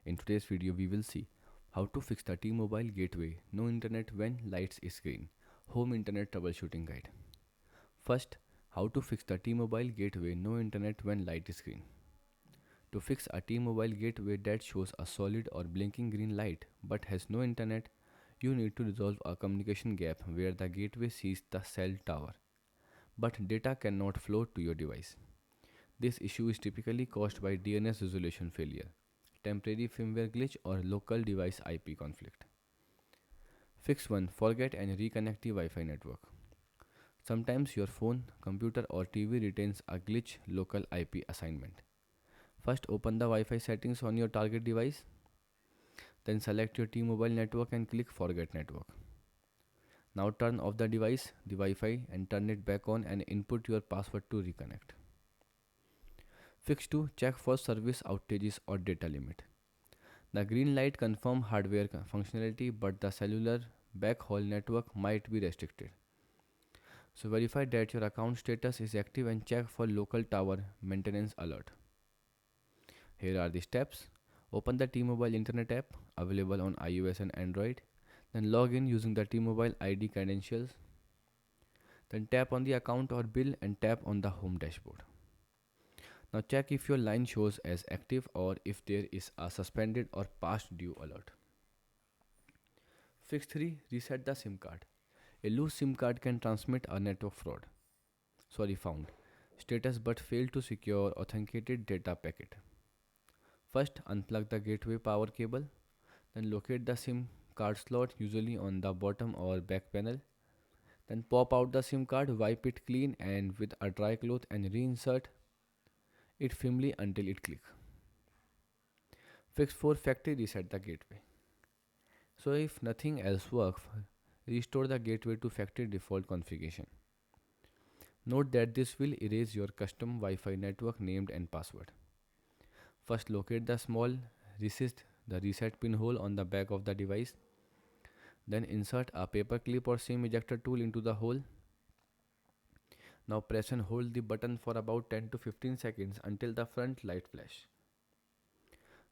In today's video, we will see how to fix the T-Mobile gateway no internet when lights is green. Home internet troubleshooting guide. First, how to fix the T-Mobile gateway no internet when light is green. To fix a T-Mobile gateway that shows a solid or blinking green light but has no internet, you need to resolve a communication gap where the gateway sees the cell tower, but data cannot flow to your device. This issue is typically caused by DNS resolution failure, temporary firmware glitch, or local device IP conflict. Fix 1. Forget and reconnect the Wi Fi network. Sometimes your phone, computer, or TV retains a glitch local IP assignment. First, open the Wi Fi settings on your target device. Then, select your T Mobile network and click Forget Network. Now, turn off the device, the Wi Fi, and turn it back on and input your password to reconnect. Fix 2. Check for service outages or data limit. The green light confirms hardware functionality, but the cellular backhaul network might be restricted. So verify that your account status is active and check for local tower maintenance alert. Here are the steps. Open the T-Mobile Internet app available on iOS and Android. Then log in using the T-Mobile ID credentials. Then tap on the account or bill and tap on the home dashboard. Now check if your line shows as active or if there is a suspended or past due alert. Fix 3. Reset the SIM card. A loose SIM card can transmit a network found status but fail to secure authenticated data packet. First, unplug the gateway power cable, then locate the SIM card slot usually on the bottom or back panel. Then pop out the SIM card, wipe it clean and with a dry cloth and reinsert it firmly until it clicks. Fix 4. Factory reset the gateway. So if nothing else works, restore the gateway to factory default configuration. Note that this will erase your custom Wi-Fi network name and password. First, locate the small the reset pinhole on the back of the device. Then insert a paper clip or SIM ejector tool into the hole. Now press and hold the button for about 10 to 15 seconds until the front light flash.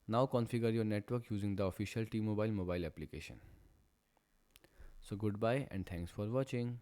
Now configure your network using the official T-Mobile mobile application. So goodbye and thanks for watching.